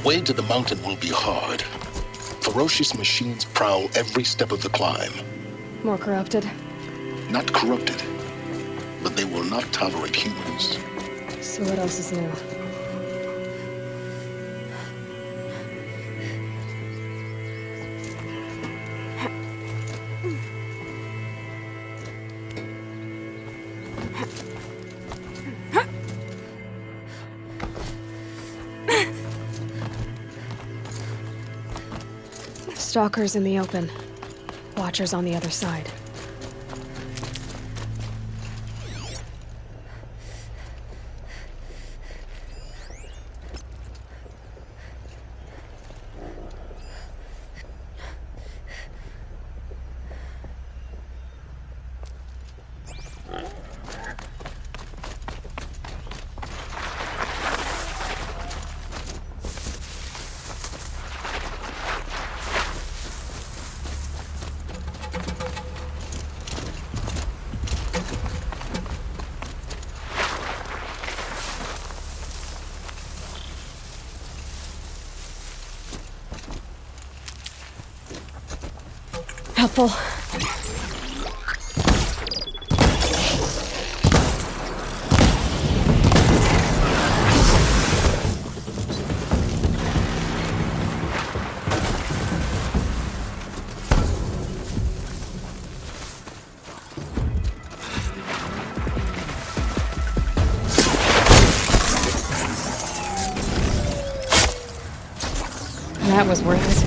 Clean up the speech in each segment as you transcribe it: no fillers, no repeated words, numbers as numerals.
way to the mountain will be hard. Ferocious machines prowl every step of the climb. More corrupted? Not corrupted, but they will not tolerate humans. So what else is new? Stalkers in the open. Watchers on the other side. Helpful. That was worth it.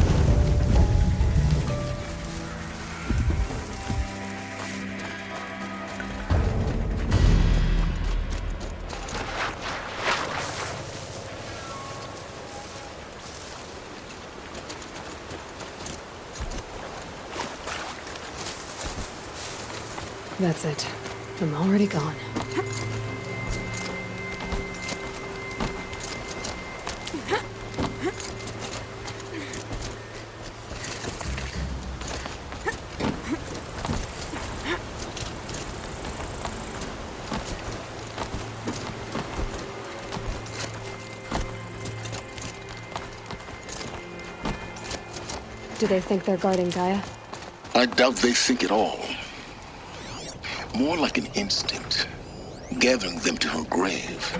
That's it. I'm already gone. Do they think they're guarding Gaia? I doubt they think at all. More like an instinct, gathering them to her grave.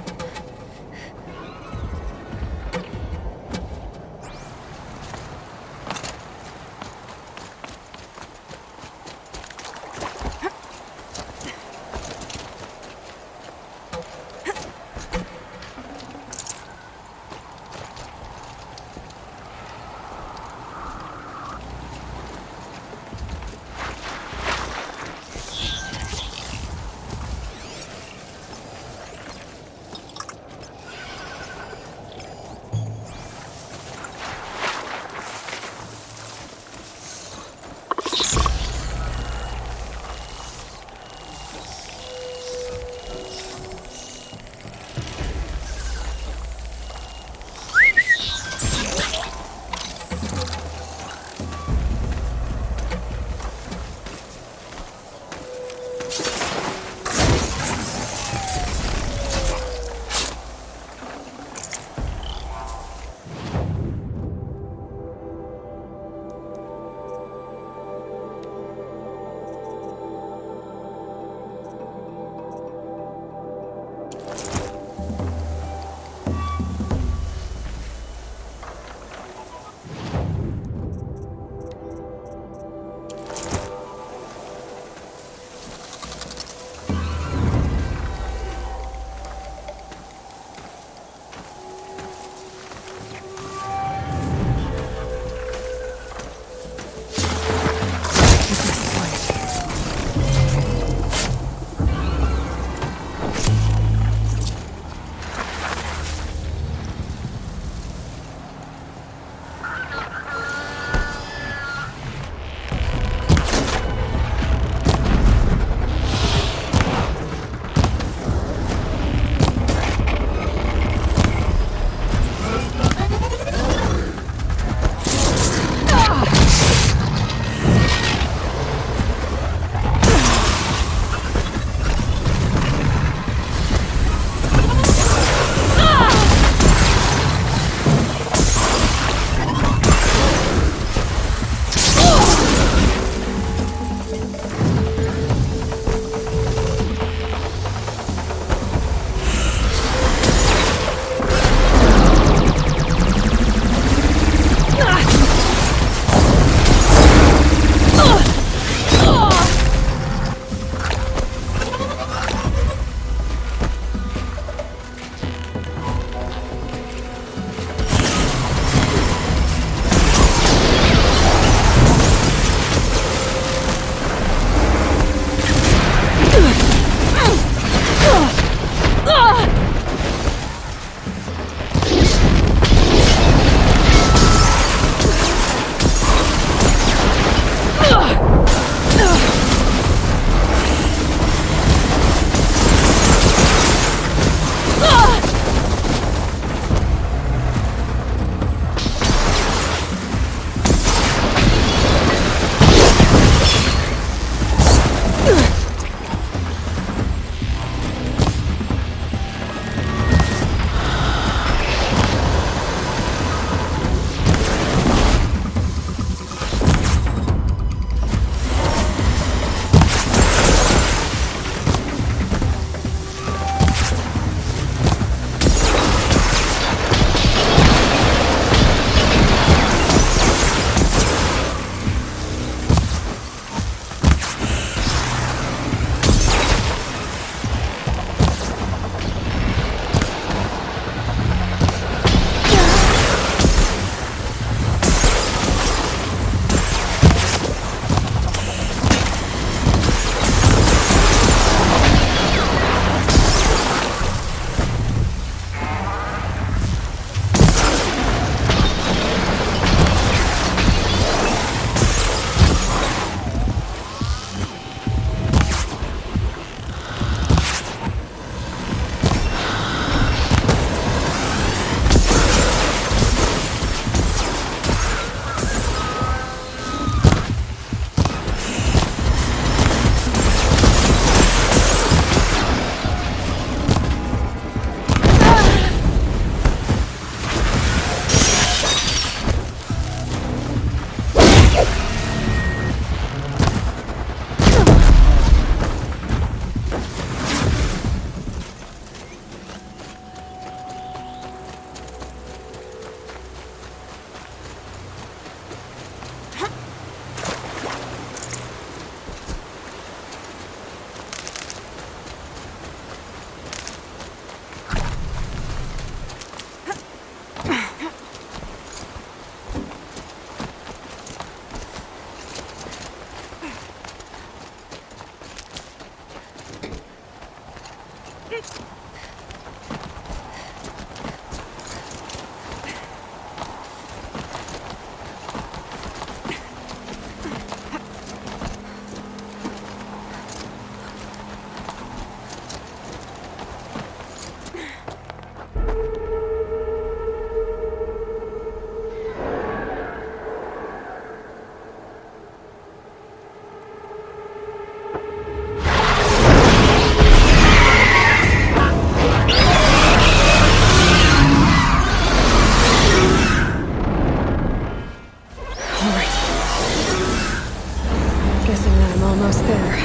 almost there.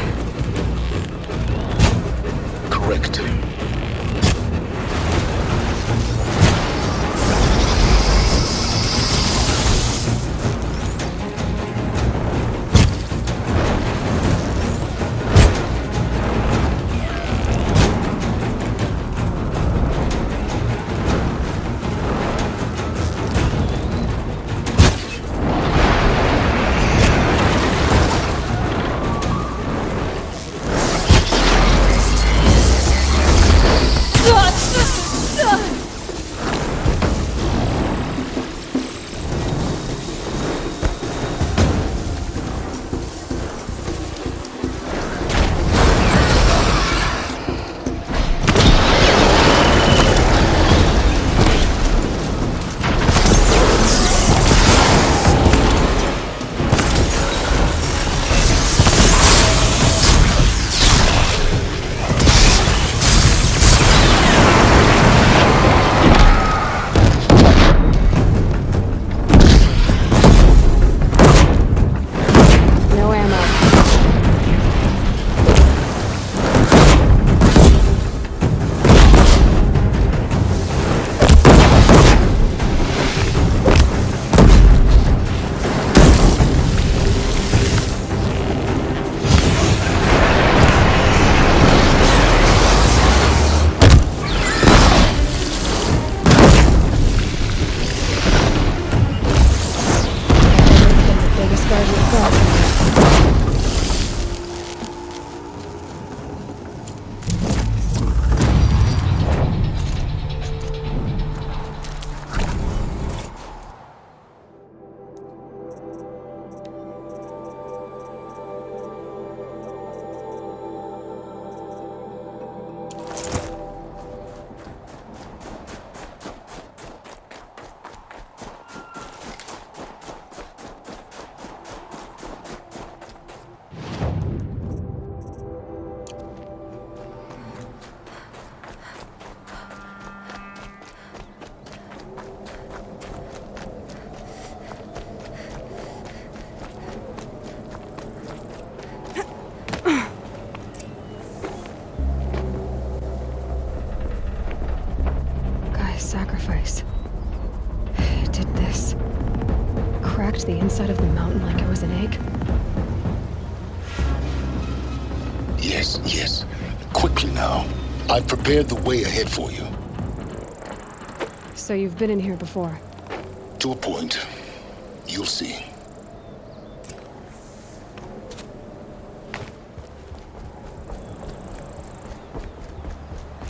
Correct. Sacrifice. It did this. Cracked the inside of the mountain like it was an egg. Yes, yes. Quickly now. I've prepared the way ahead for you. So you've been in here before? To a point. You'll see.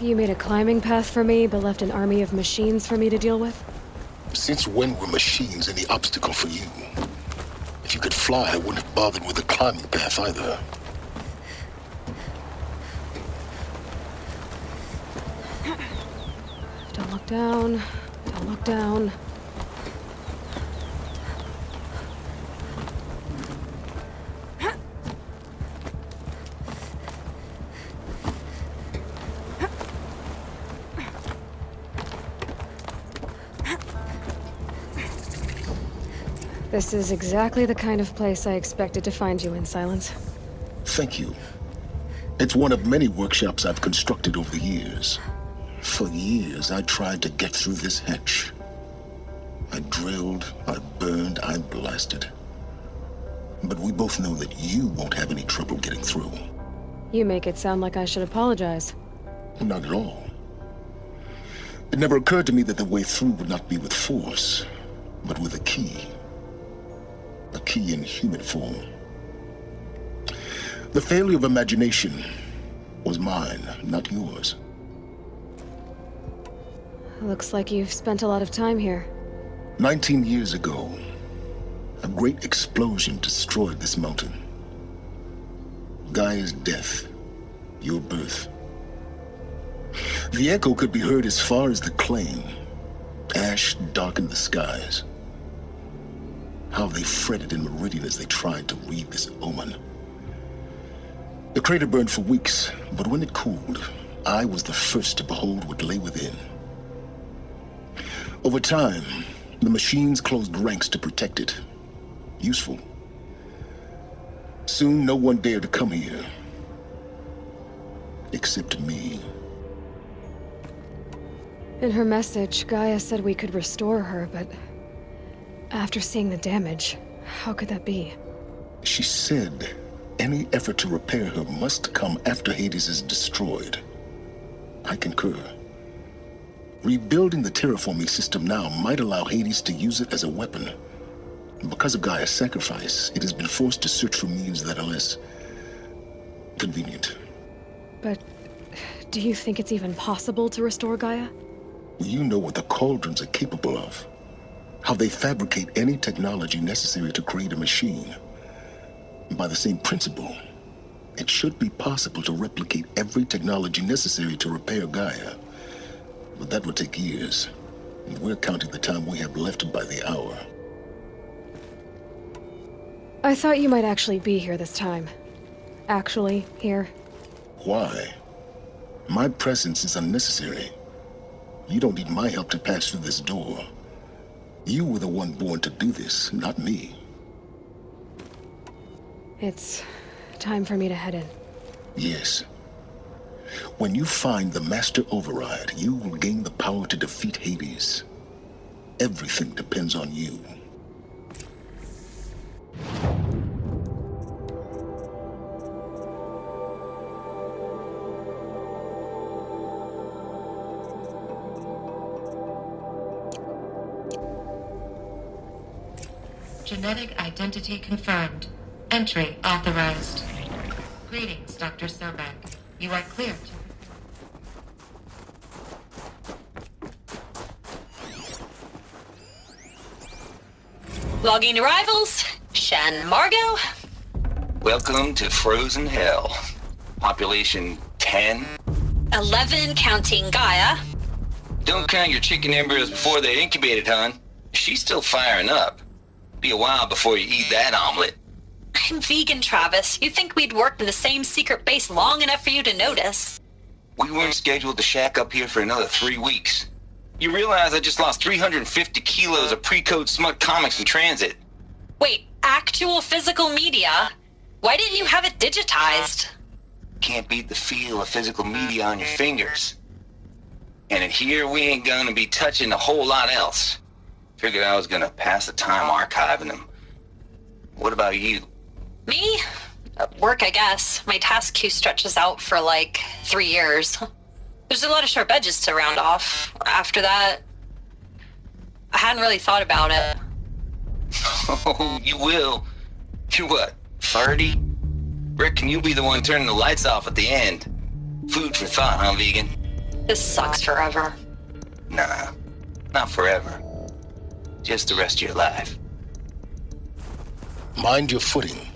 You made a climbing path for me, but left an army of machines for me to deal with? Since when were machines any obstacle for you? If you could fly, I wouldn't have bothered with a climbing path either. Don't look down. Don't look down. This is exactly the kind of place I expected to find you in, Silence. Thank you. It's one of many workshops I've constructed over the years. For years, I tried to get through this hatch. I drilled, I burned, I blasted. But we both know that you won't have any trouble getting through. You make it sound like I should apologize. Not at all. It never occurred to me that the way through would not be with force, but with a key. A key in human form. The failure of imagination was mine, not yours. Looks like you've spent a lot of time here. 19 years ago, a great explosion destroyed this mountain. Gaia's death, your birth. The echo could be heard as far as the claim. Ash darkened the skies. How they fretted in Meridian as they tried to read this omen. The crater burned for weeks, but when it cooled, I was the first to behold what lay within. Over time, the machines closed ranks to protect it. Useful. Soon, no one dared to come here. Except me. In her message, Gaia said we could restore her, but after seeing the damage, how could that be? She said any effort to repair her must come after Hades is destroyed. I concur. Rebuilding the terraforming system now might allow Hades to use it as a weapon. Because of Gaia's sacrifice, it has been forced to search for means that are less convenient. But do you think it's even possible to restore Gaia? You know what the Cauldrons are capable of. How they fabricate any technology necessary to create a machine. By the same principle, it should be possible to replicate every technology necessary to repair Gaia. But that would take years. And we're counting the time we have left by the hour. I thought you might actually be here this time. Actually, here. Why? My presence is unnecessary. You don't need my help to pass through this door. You were the one born to do this, not me. It's time for me to head in. Yes. When you find the Master Override, you will gain the power to defeat Hades. Everything depends on you. Genetic identity confirmed. Entry authorized. Greetings, Dr. Sobek. You are cleared. Logging arrivals. Shan Margot. Welcome to Frozen Hell. Population 10. 11 counting Gaia. Don't count your chicken embryos before they're incubated, hon. She's still firing up. Be a while before you eat that omelet. I'm vegan, Travis. You'd think we'd worked in the same secret base long enough for you to notice. We weren't scheduled to shack up here for another 3 weeks. You realize I just lost 350 kilos of pre-code smut comics in transit. Wait, actual physical media? Why didn't you have it digitized? Can't beat the feel of physical media on your fingers. And in here, we ain't gonna be touching a whole lot else. Figured I was gonna pass the time archiving them. What about you? Me? Work, I guess. My task queue stretches out for like 3 years. There's a lot of sharp edges to round off. After that, I hadn't really thought about it. Oh, you will. You're what, 30? Reckon you'll be the one turning the lights off at the end. Food for thought, huh, vegan? This sucks forever. Nah, not forever. Just the rest of your life. Mind your footing.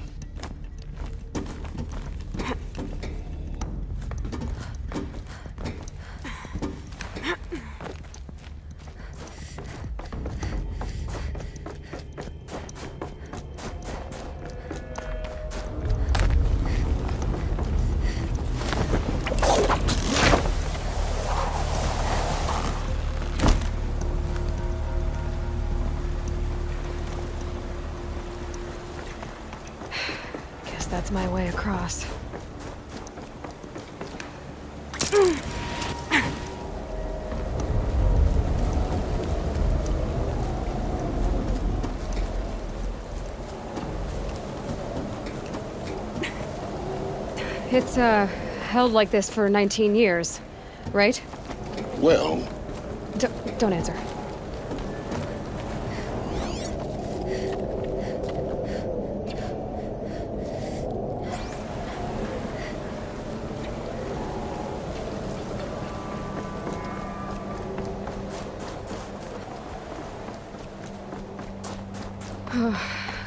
That's my way across. It's, held like this for 19 years, right? Well... Don't answer.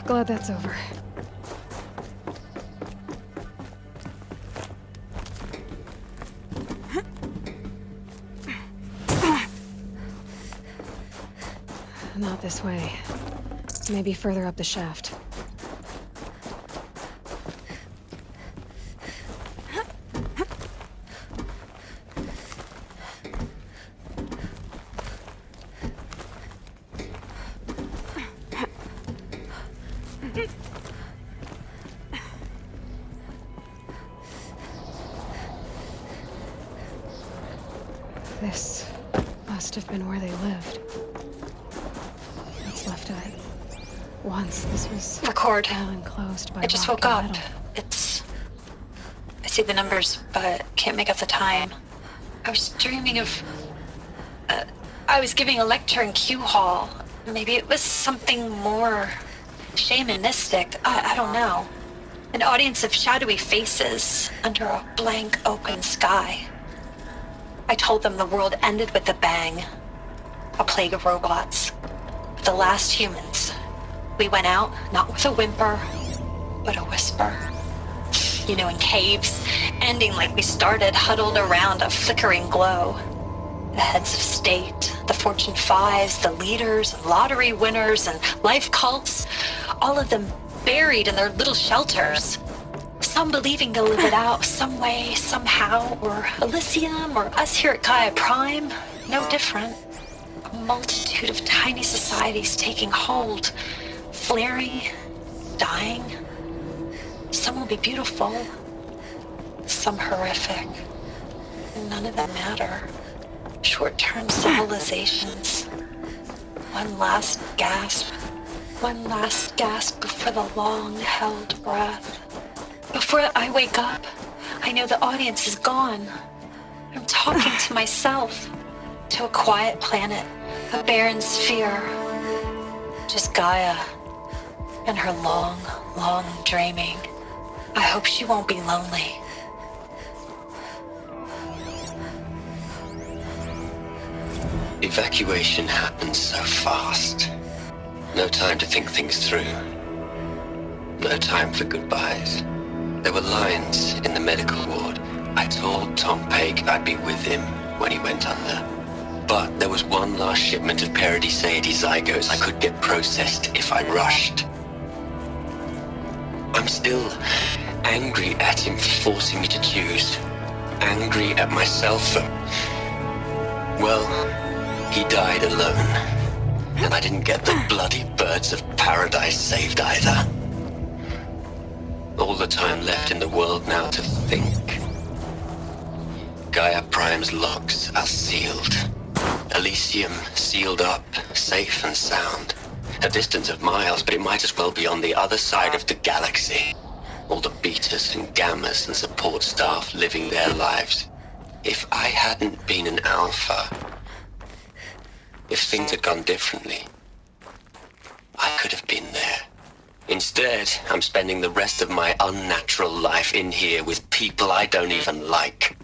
Glad that's over. Not this way. Maybe further up the shaft. This must have been where they lived. What's left of it. Once this was Record. all enclosed by I just rock woke and up. metal. I see the numbers, but can't make out the time. I was dreaming of... I was giving a lecture in Q Hall. Maybe it was something more shamanistic. I don't know. An audience of shadowy faces under a blank open sky. I told them the world ended with a bang. A plague of robots. The last humans. We went out, not with a whimper, but a whisper. You know, in caves, ending like we started, huddled around a flickering glow. The heads of state, the Fortune 5s, the leaders, lottery winners, and life cults, all of them buried in their little shelters. Some believing they'll live it out some way, somehow, or Elysium, or us here at Gaia Prime, no different. A multitude of tiny societies taking hold, flaring, dying. Some will be beautiful, some horrific. None of them matter. Short-term civilizations. One last gasp. One last gasp before the long-held breath. Before I wake up, I know the audience is gone. I'm talking to myself. To a quiet planet. A barren sphere. Just Gaia. And her long, long dreaming. I hope she won't be lonely. Evacuation happened so fast. No time to think things through. No time for goodbyes. There were lines in the medical ward. I told Tom Pake I'd be with him when he went under. But there was one last shipment of Paradiseidae zygotes I could get processed if I rushed. I'm still angry at him for forcing me to choose. Angry at myself for... well... he died alone, and I didn't get the bloody birds of paradise saved either. All the time left in the world now to think. Gaia Prime's logs are sealed. Elysium sealed up, safe and sound. A distance of miles, but it might as well be on the other side of the galaxy. All the betas and gammas and support staff living their lives. If I hadn't been an alpha... if things had gone differently, I could have been there. Instead, I'm spending the rest of my unnatural life in here with people I don't even like.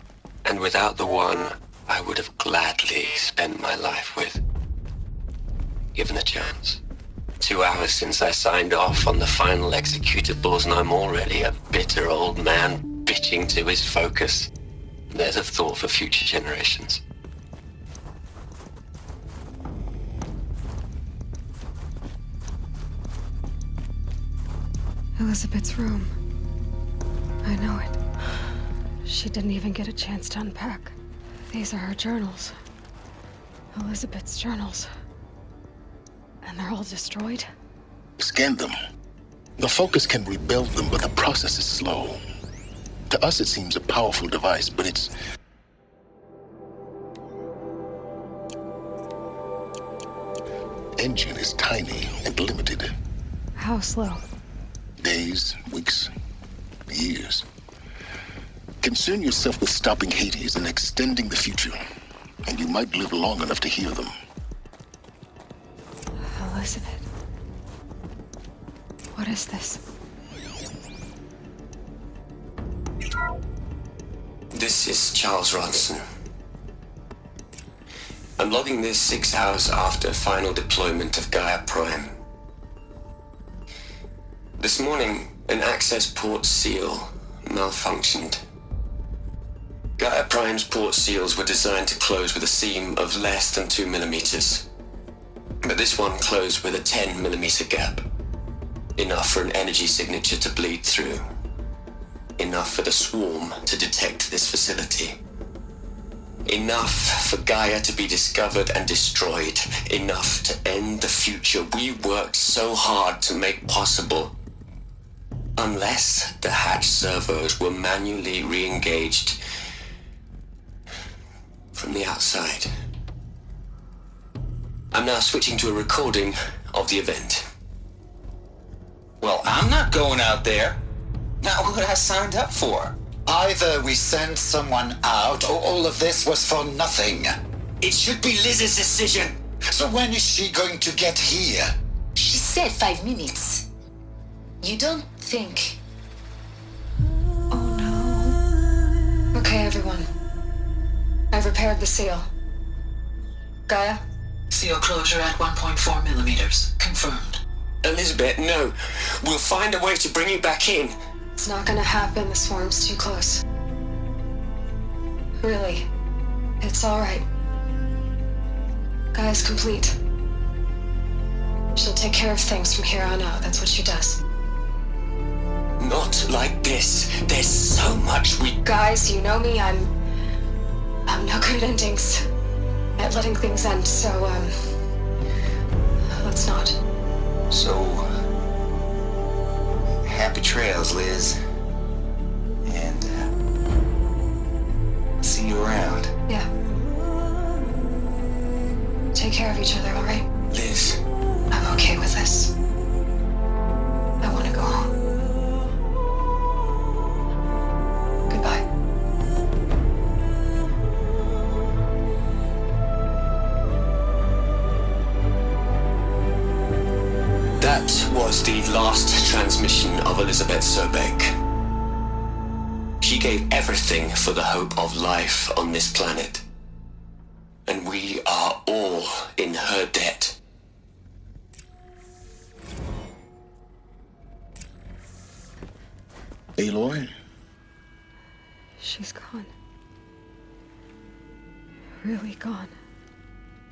And without the one I would have gladly spent my life with. Given a chance. 2 hours since I signed off on the final executables, and I'm already a bitter old man bitching to his focus. There's a thought for future generations. Elizabeth's room. I know it. She didn't even get a chance to unpack. These are her journals. Elizabeth's journals. And they're all destroyed? Scan them. The Focus can rebuild them, but the process is slow. To us, it seems a powerful device, but its engine is tiny and limited. How slow? Days, weeks, years. Concern yourself with stopping Hades and extending the future, and you might live long enough to hear them. Elizabeth. What is this? This is Charles Ronson. I'm logging this 6 hours after final deployment of Gaia Prime. This morning, an access port seal malfunctioned. Gaia Prime's port seals were designed to close with a seam of less than 2 millimeters. But this one closed with a 10 millimeter gap. Enough for an energy signature to bleed through. Enough for the swarm to detect this facility. Enough for Gaia to be discovered and destroyed. Enough to end the future we worked so hard to make possible. Unless the hatch servos were manually re-engaged from the outside. I'm now switching to a recording of the event. Well, I'm not going out there. Not what I signed up for. Either we send someone out, or all of this was for nothing. It should be Liz's decision. So when is she going to get here? She said 5 minutes. You don't think... Oh no. Okay, everyone. I've repaired the seal. Gaia? Seal closure at 1.4 millimeters. Confirmed. Elizabeth, no. We'll find a way to bring you back in. It's not gonna happen. The swarm's too close. Really. It's alright. Gaia's complete. She'll take care of things from here on out. That's what she does. Not like this. There's so much we... Guys, you know me. I'm no good at endings. At letting things end, so, let's not. So, happy trails, Liz. And, see you around. Yeah. Take care of each other, alright? Liz. I'm okay with this. I want to go home. Goodbye. That was the last transmission of Elizabeth Sobek. She gave everything for the hope of life on this planet. And we are all in her debt. Aloy? She's gone. Really gone.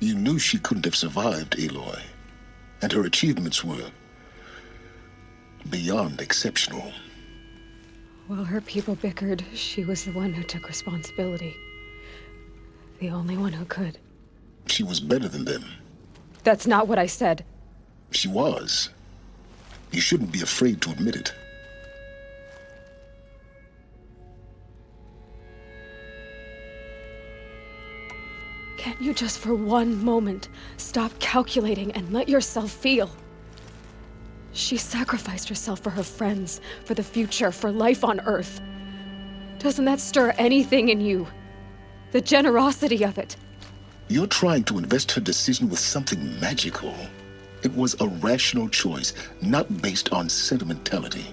You knew she couldn't have survived, Aloy. And her achievements were beyond exceptional. While her people bickered, she was the one who took responsibility. The only one who could. She was better than them. That's not what I said. She was. You shouldn't be afraid to admit it. Can't you just for one moment stop calculating and let yourself feel? She sacrificed herself for her friends, for the future, for life on Earth. Doesn't that stir anything in you? The generosity of it. You're trying to invest her decision with something magical. It was a rational choice, not based on sentimentality.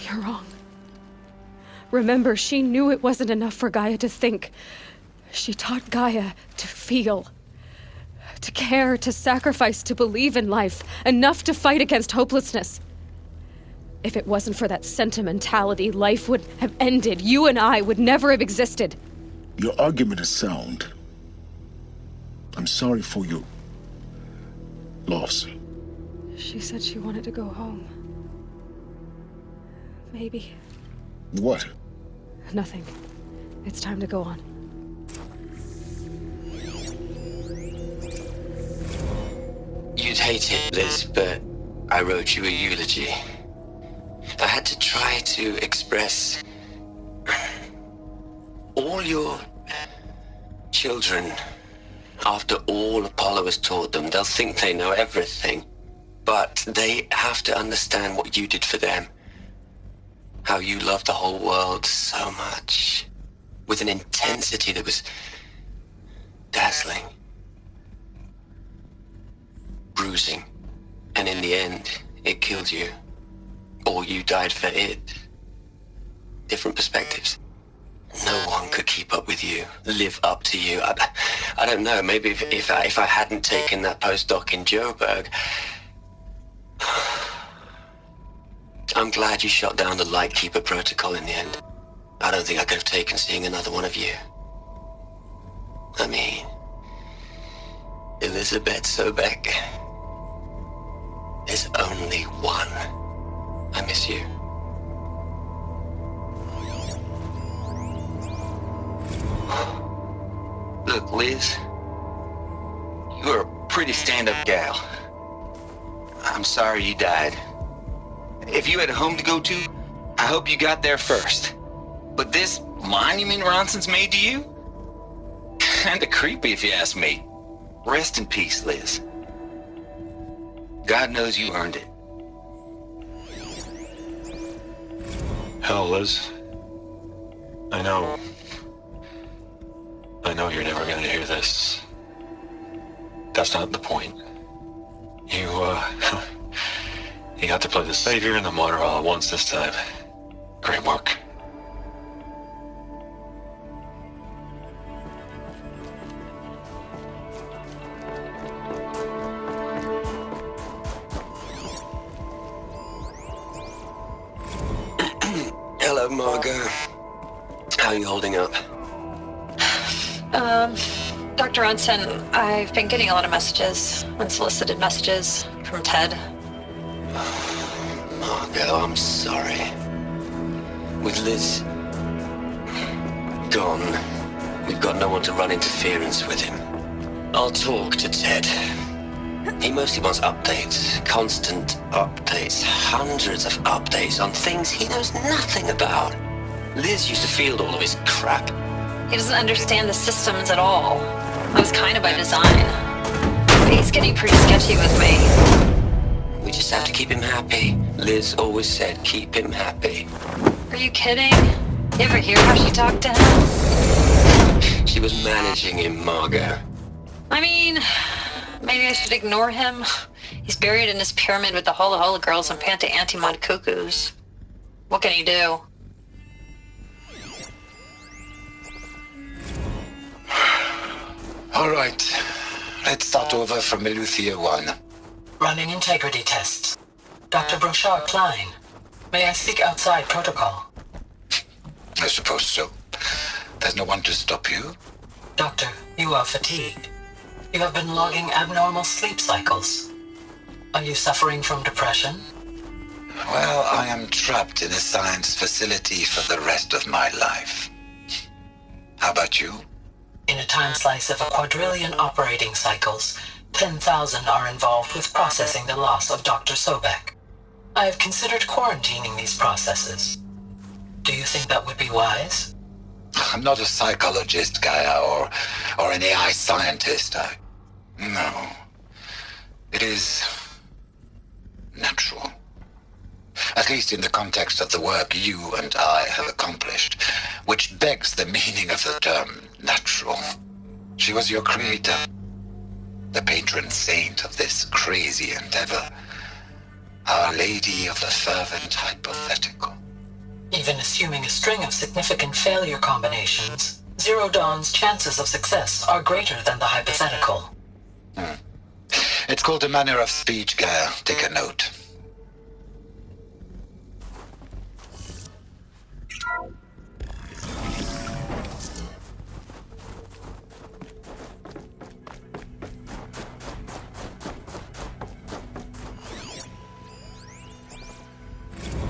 You're wrong. Remember, she knew it wasn't enough for Gaia to think. She taught Gaia to feel. To care, to sacrifice, to believe in life. Enough to fight against hopelessness. If it wasn't for that sentimentality, life would have ended. You and I would never have existed. Your argument is sound. I'm sorry for your loss. She said she wanted to go home. Maybe. What? Nothing. It's time to go on. You'd hate it, Liz, but I wrote you a eulogy. I had to try to express all your children. After all Apollo has taught them, they'll think they know everything. But they have to understand what you did for them. How you loved the whole world so much. With an intensity that was dazzling. Bruising. And in the end, it killed you. Or you died for it. Different perspectives. No one could keep up with you, live up to you. I don't know, maybe if I hadn't taken that postdoc in Joburg. I'm glad you shot down the Lightkeeper protocol in the end. I don't think I could have taken seeing another one of you. I mean, Elizabeth Sobek. There's only one. I miss you. Look, Liz, you're a pretty stand-up gal. I'm sorry you died. If you had a home to go to, I hope you got there first. But this monument Ronson's made to you? Kinda creepy if you ask me. Rest in peace, Liz. God knows you earned it. Hell, Liz. I know you're never gonna hear this. That's not the point. You got to play the savior and the martyr all at once this time. Great work. Hello, Margot. How are you holding up? Dr. Ronson, I've been getting a lot of messages, unsolicited messages from Ted. Margot, I'm sorry. With Liz gone, we've got no one to run interference with him. I'll talk to Ted. He mostly wants updates, constant updates, hundreds of updates on things he knows nothing about. Liz used to field all of his crap. He doesn't understand the systems at all. That was kind of by design. But he's getting pretty sketchy with me. We just have to keep him happy. Liz always said keep him happy. Are you kidding? You ever hear how she talked to him? She was managing him, Margot. I mean, maybe I should ignore him. He's buried in his pyramid with the Hola Hola girls and Panta Antimod cuckoos. What can he do? All right. Let's start over from Eleuthia 1. Running integrity tests. Dr. Brochard Klein, may I speak outside protocol? I suppose so. There's no one to stop you. Doctor, you are fatigued. You have been logging abnormal sleep cycles. Are you suffering from depression? Well, I am trapped in a science facility for the rest of my life. How about you? In a time slice of a quadrillion operating cycles, 10,000 are involved with processing the loss of Dr. Sobek. I have considered quarantining these processes. Do you think that would be wise? I'm not a psychologist, Gaia, or an AI scientist. No. It is natural. At least in the context of the work you and I have accomplished, which begs the meaning of the term natural. She was your creator, the patron saint of this crazy endeavor, Our Lady of the Fervent Hypothetical. Even assuming a string of significant failure combinations, Zero Dawn's chances of success are greater than the hypothetical. It's called a manner of speech, Gaia. Take a note.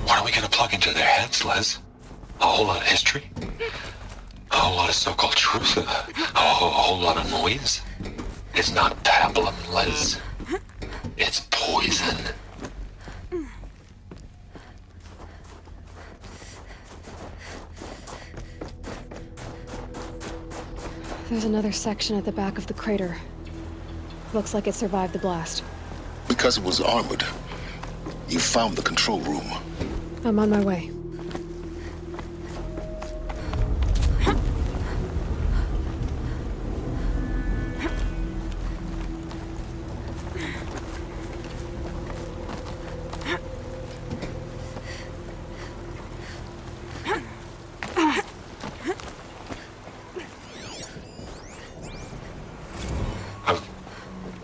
What are we gonna plug into their heads, Liz? A whole lot of history? A whole lot of so-called truth? A whole lot of noise? It's not pablum, Liz. It's poison. There's another section at the back of the crater. Looks like it survived the blast. Because it was armored, you found the control room. I'm on my way.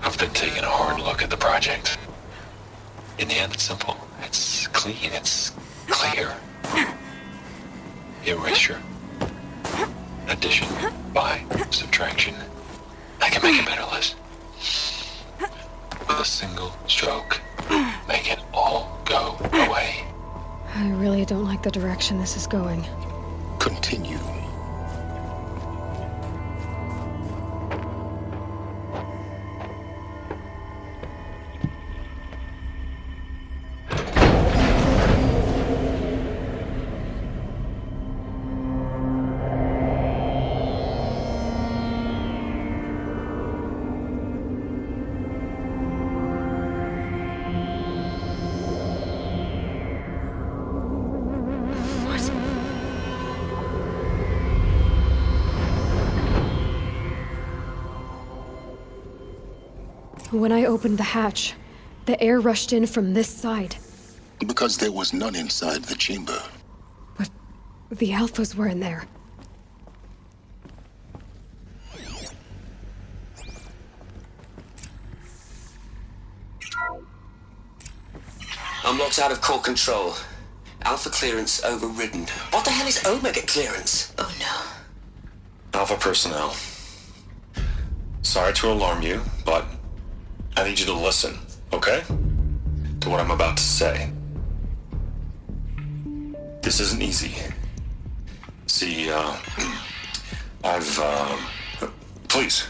I've been taking a hard look at the project. In the end, it's simple. It's clean. It's clear. Erasure. Addition. By. Subtraction. I can make it better, Liz. With a single stroke. Make it all go away. I really don't like the direction this is going. Continue. When I opened the hatch, the air rushed in from this side. Because there was none inside the chamber. But the Alphas were in there. I'm locked out of core control. Alpha clearance overridden. What the hell is Omega clearance? Oh no. Alpha personnel. Sorry to alarm you, but I need you to listen, okay? To what I'm about to say. This isn't easy. See, please,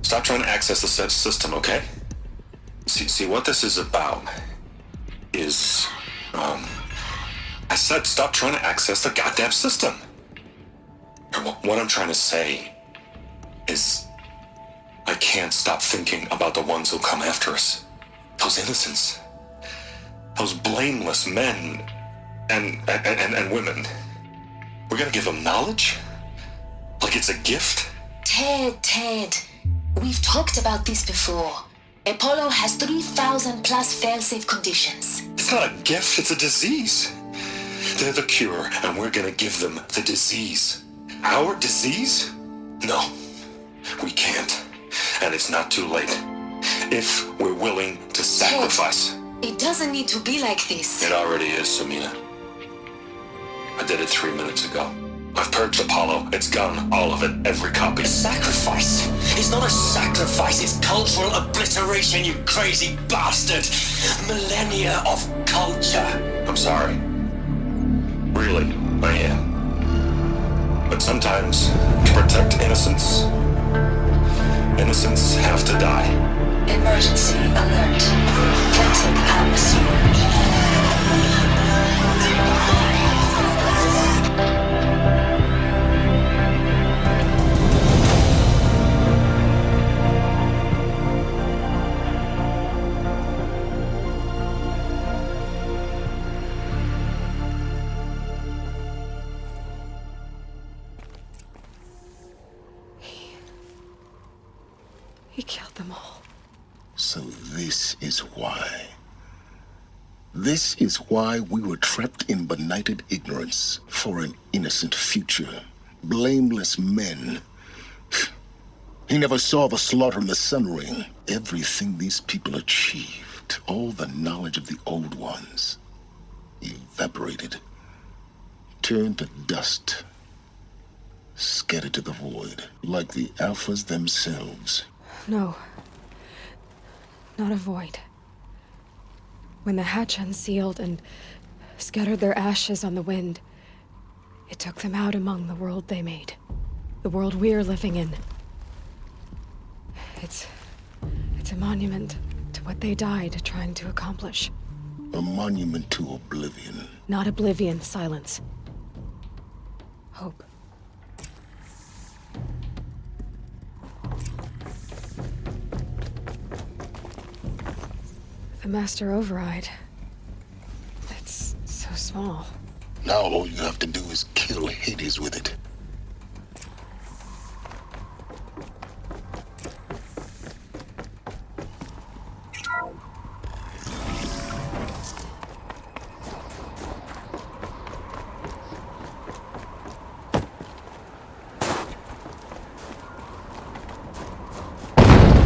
stop trying to access the system, okay? See, what this is about is, I said stop trying to access the goddamn system. And what I'm trying to say is, I can't stop thinking about the ones who'll come after us. Those innocents. Those blameless men and women. We're gonna give them knowledge? Like it's a gift? Ted. We've talked about this before. Apollo has 3,000 plus fail-safe conditions. It's not a gift, it's a disease. They're the cure, and we're gonna give them the disease. Our disease? No, we can't. And it's not too late. If we're willing to sacrifice. It doesn't need to be like this. It already is, Samina. I did it 3 minutes ago. I've purged Apollo. It's gone. All of it. Every copy. A sacrifice? It's not a sacrifice. It's cultural obliteration, you crazy bastard. Millennia of culture. I'm sorry. Really, I am. But sometimes, to protect innocence, innocents have to die. Emergency alert. Cutting atmosphere. He killed them all. So this is why. This is why we were trapped in benighted ignorance for an innocent future. Blameless men. He never saw the slaughter in the Sun Ring. Everything these people achieved, all the knowledge of the old ones, evaporated, turned to dust, scattered to the void, like the Alphas themselves. No. Not a void. When the hatch unsealed and scattered their ashes on the wind, it took them out among the world they made. The world we're living in. It's a monument to what they died trying to accomplish. A monument to oblivion. Not oblivion, silence. Hope. The master override. It's so small. Now all you have to do is kill Hades with it. Is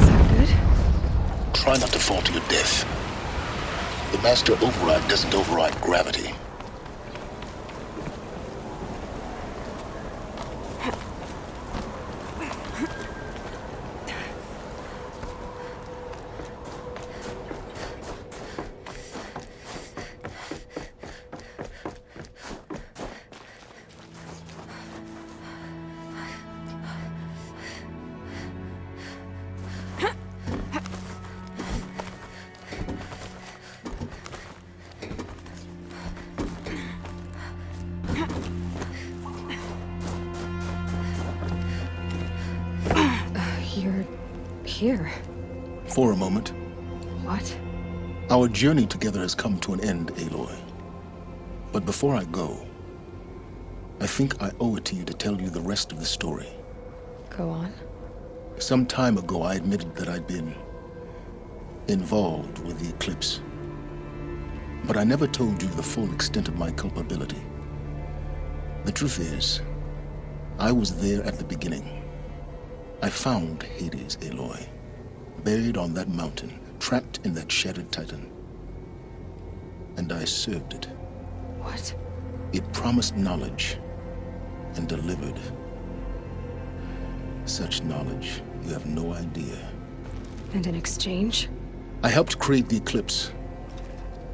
that good? Try not to fall to your death. The master override doesn't override gravity. You're here. For a moment. What? Our journey together has come to an end, Aloy. But before I go, I think I owe it to you to tell you the rest of the story. Go on. Some time ago, I admitted that I'd been involved with the eclipse. But I never told you the full extent of my culpability. The truth is, I was there at the beginning. I found Hades, Aloy, buried on that mountain, trapped in that shattered titan. And I served it. What? It promised knowledge and delivered. Such knowledge, you have no idea. And in exchange? I helped create the eclipse.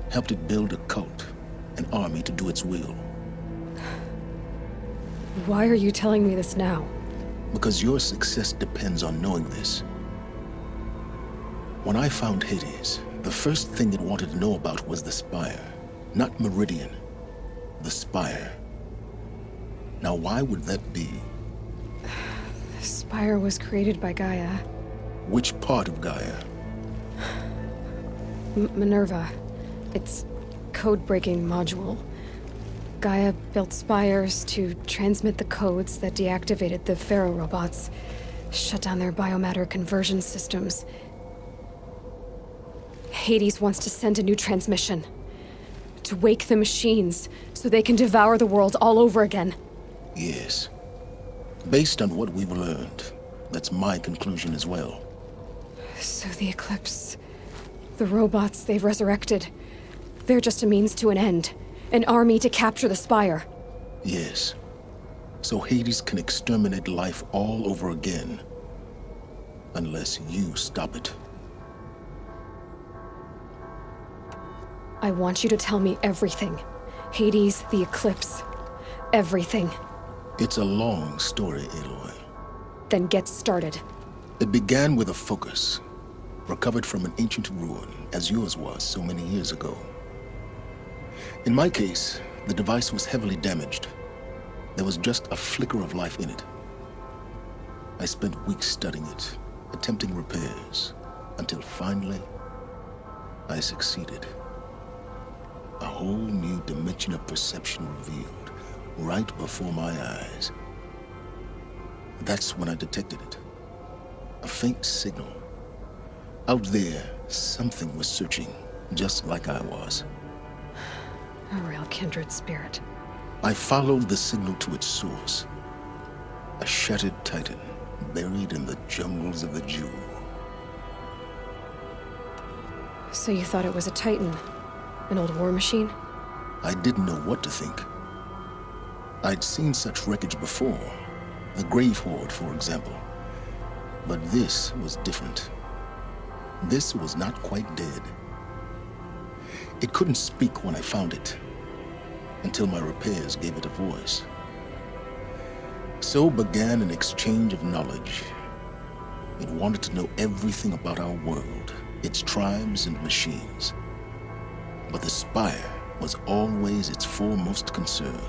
Helped it build a cult, an army to do its will. Why are you telling me this now? Because your success depends on knowing this. When I found Hades, the first thing it wanted to know about was the Spire. Not Meridian. The Spire. Now why would that be? The Spire was created by Gaia. Which part of Gaia? Minerva. Its code-breaking module. Gaia built spires to transmit the codes that deactivated the Pharaoh robots, shut down their biomatter conversion systems. Hades wants to send a new transmission. To wake the machines, so they can devour the world all over again. Yes. Based on what we've learned, that's my conclusion as well. So the Eclipse, the robots they've resurrected, they're just a means to an end. An army to capture the Spire. Yes. So Hades can exterminate life all over again. Unless you stop it. I want you to tell me everything. Hades, the Eclipse. Everything. It's a long story, Aloy. Then get started. It began with a focus, recovered from an ancient ruin, as yours was so many years ago. In my case, the device was heavily damaged. There was just a flicker of life in it. I spent weeks studying it, attempting repairs, until finally, I succeeded. A whole new dimension of perception revealed, right before my eyes. That's when I detected it. A faint signal. Out there, something was searching, just like I was. A real kindred spirit. I followed the signal to its source. A shattered titan, buried in the jungles of the Jew. So you thought it was a titan? An old war machine? I didn't know what to think. I'd seen such wreckage before. The Grave Horde, for example. But this was different. This was not quite dead. It couldn't speak when I found it, until my repairs gave it a voice. So began an exchange of knowledge. It wanted to know everything about our world, its tribes and machines. But the Spire was always its foremost concern.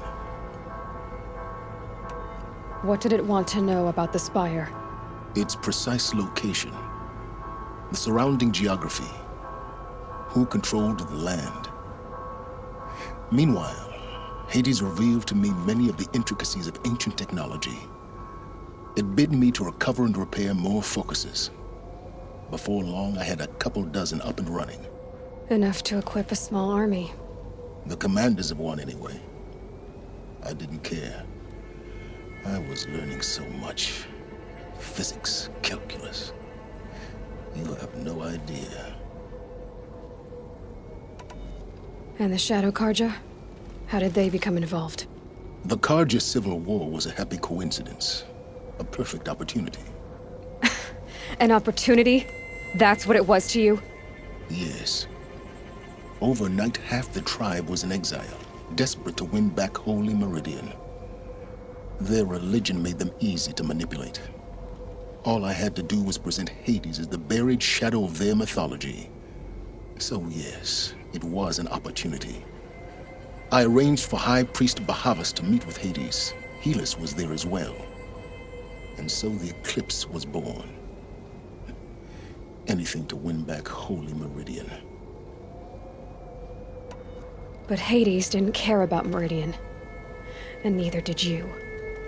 What did it want to know about the Spire? Its precise location, the surrounding geography, who controlled the land. Meanwhile, Hades revealed to me many of the intricacies of ancient technology. It bid me to recover and repair more focuses. Before long, I had a couple dozen up and running. Enough to equip a small army. The commanders of one, anyway. I didn't care. I was learning so much. Physics, calculus. You have no idea. And the Shadow Karja? How did they become involved? The Karja Civil War was a happy coincidence. A perfect opportunity. An opportunity? That's what it was to you? Yes. Overnight, half the tribe was in exile, desperate to win back Holy Meridian. Their religion made them easy to manipulate. All I had to do was present Hades as the buried shadow of their mythology. So yes, it was an opportunity. I arranged for High Priest Bahavas to meet with Hades. Helis was there as well. And so the Eclipse was born. Anything to win back Holy Meridian. But Hades didn't care about Meridian. And neither did you.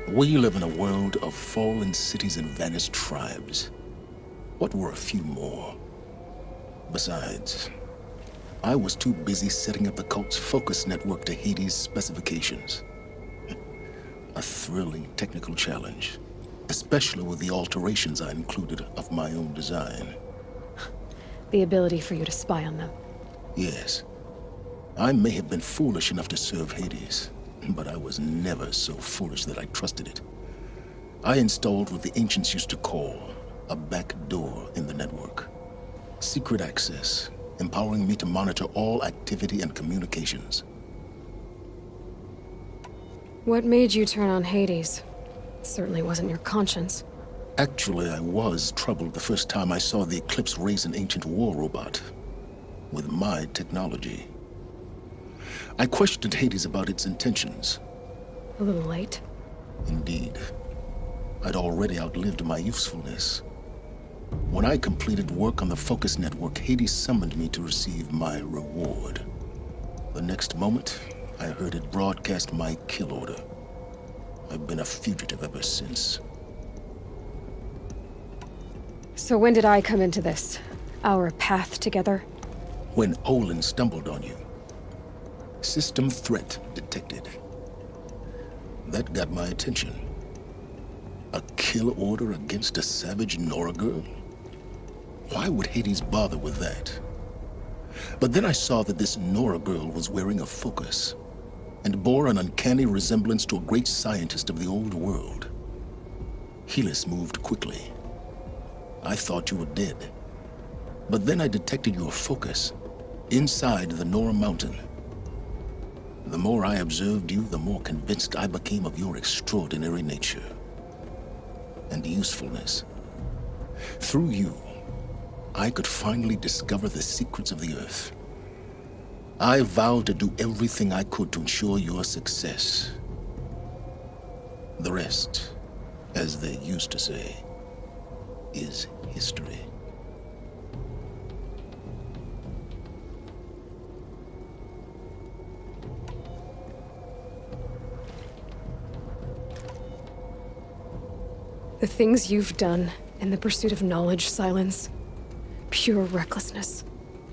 We live in a world of fallen cities and vanished tribes. What were a few more? Besides, I was too busy setting up the cult's focus network to Hades' specifications. A thrilling technical challenge, especially with the alterations I included of my own design. The ability for you to spy on them. Yes. I may have been foolish enough to serve Hades, but I was never so foolish that I trusted it. I installed what the ancients used to call a back door in the network. Secret access, empowering me to monitor all activity and communications. What made you turn on Hades? It certainly wasn't your conscience. Actually, I was troubled the first time I saw the Eclipse raise an ancient war robot with my technology. I questioned Hades about its intentions. A little late. Indeed. I'd already outlived my usefulness. When I completed work on the Focus Network, Hades summoned me to receive my reward. The next moment, I heard it broadcast my kill order. I've been a fugitive ever since. So when did I come into this? Our path together? When Olin stumbled on you. System threat detected. That got my attention. A kill order against a savage Nora girl? Why would Hades bother with that? But then I saw that this Nora girl was wearing a focus, and bore an uncanny resemblance to a great scientist of the old world. Helis moved quickly. I thought you were dead. But then I detected your focus, inside the Nora mountain. The more I observed you, the more convinced I became of your extraordinary nature and usefulness. Through you, I could finally discover the secrets of the Earth. I vowed to do everything I could to ensure your success. The rest, as they used to say, is history. The things you've done in the pursuit of knowledge, Silence. Pure recklessness.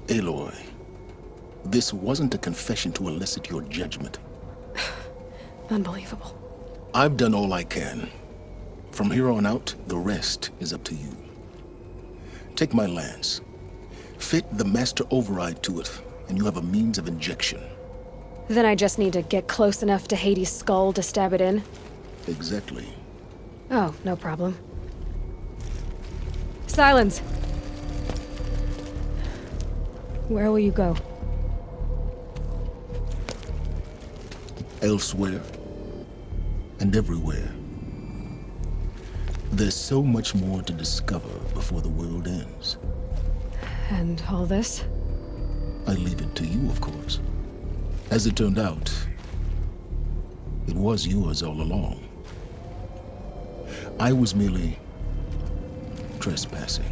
Aloy, this wasn't a confession to elicit your judgment. Unbelievable. I've done all I can. From here on out, the rest is up to you. Take my lance. Fit the master override to it, and you have a means of injection. Then I just need to get close enough to Hades' skull to stab it in? Exactly. Oh, no problem. Silence! Where will you go? Elsewhere. And everywhere. There's so much more to discover before the world ends. And all this? I leave it to you, of course. As it turned out, it was yours all along. I was merely trespassing.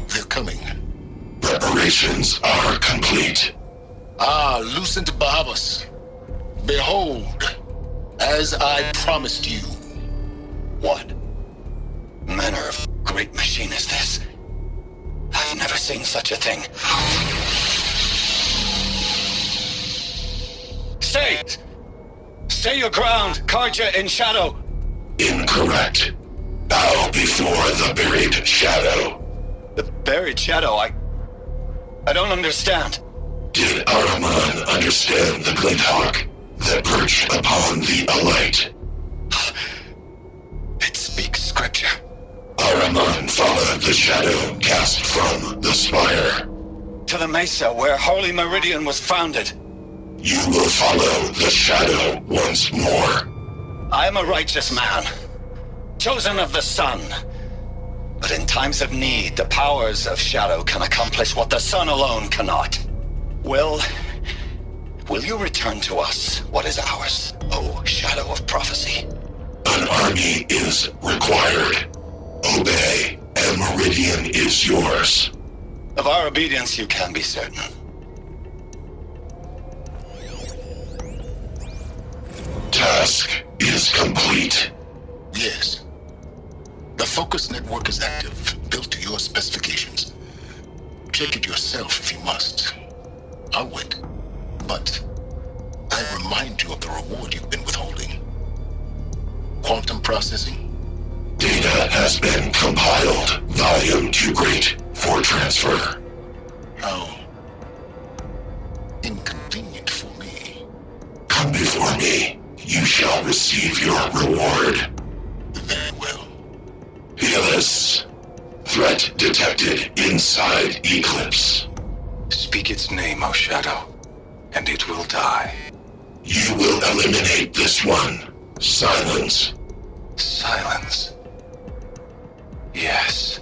They're coming. Preparations are complete. Ah, Lucent Bahavas. Behold, as I promised you. What manner of great machine is this? I've never seen such a thing. Stay! Stay your ground, Karja in shadow! Incorrect. Bow before the buried shadow. The buried shadow, I don't understand. Did Araman understand the glint hawk that perched upon the alight? It speaks scripture. Araman followed the shadow cast from the spire. To the mesa where Holy Meridian was founded. You will follow the shadow once more. I am a righteous man, chosen of the sun. But in times of need, the powers of shadow can accomplish what the sun alone cannot. Will you return to us what is ours, O Shadow of Prophecy? An army is required. Obey, and Meridian is yours. Of our obedience you can be certain. task is complete. Yes. The focus network is active, built to your specifications. Check it yourself if you must. I'll wait. But I remind you of the reward you've been withholding. Quantum processing. Data has been compiled. Volume too great for transfer. How inconvenient for me. Come before me. You shall receive your reward. Very well. Helis. Threat detected inside Eclipse. Speak its name, O Shadow, and it will die. You will eliminate this one. Silence. Silence. Yes.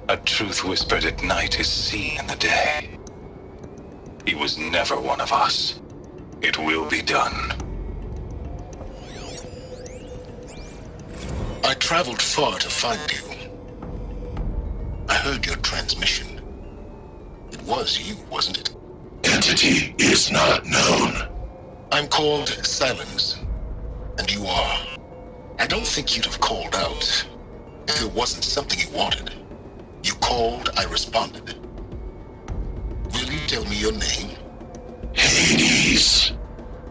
A truth whispered at night is seen in the day. He was never one of us. It will be done. I traveled far to find you. I heard your transmission. It was you, wasn't it? Entity is not known. I'm called Silence, and you are. I don't think you'd have called out if it wasn't something you wanted. You called, I responded. Will you tell me your name? Hades.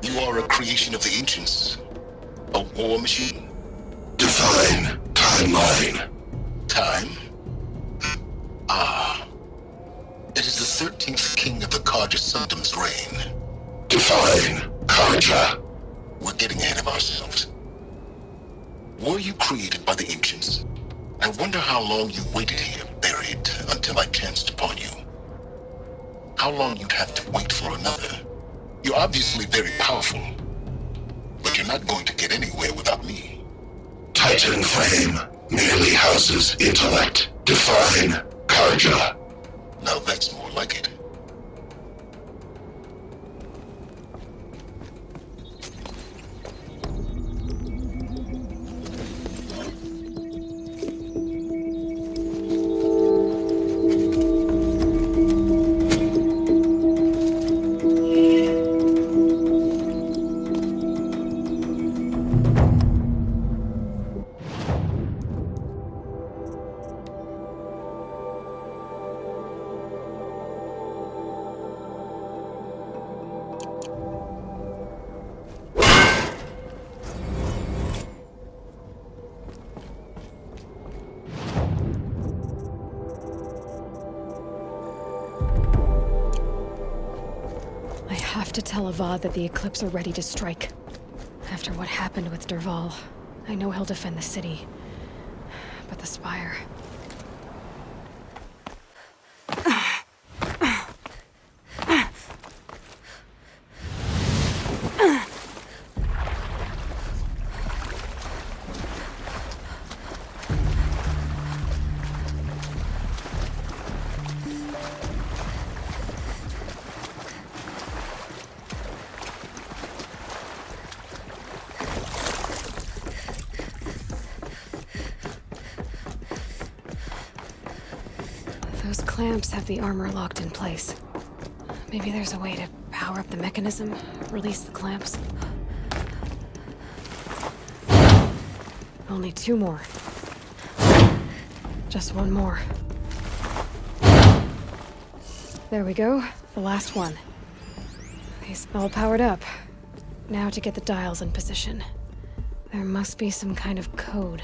You are a creation of the ancients. A war machine. Define timeline. Time? Ah. It is the 13th king of the Karja Sundam's reign. Define Karja. We're getting ahead of ourselves. Were you created by the ancients? I wonder how long you waited here, buried, until I chanced upon you. How long you'd have to wait for another. You're obviously very powerful, but you're not going to get anywhere without me. Titan Flame merely houses intellect. Define Karja. Now that's more like it. I have to tell Avad that the Eclipse are ready to strike. After what happened with Derval, I know he'll defend the city. But the Spire... Those clamps have the armor locked in place. Maybe there's a way to power up the mechanism, release the clamps. Only 2 more. Just 1 more. There we go, the last one. These all powered up. Now to get the dials in position. There must be some kind of code.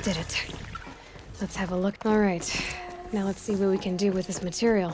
Did it. Let's have a look. All right. Now let's see what we can do with this material.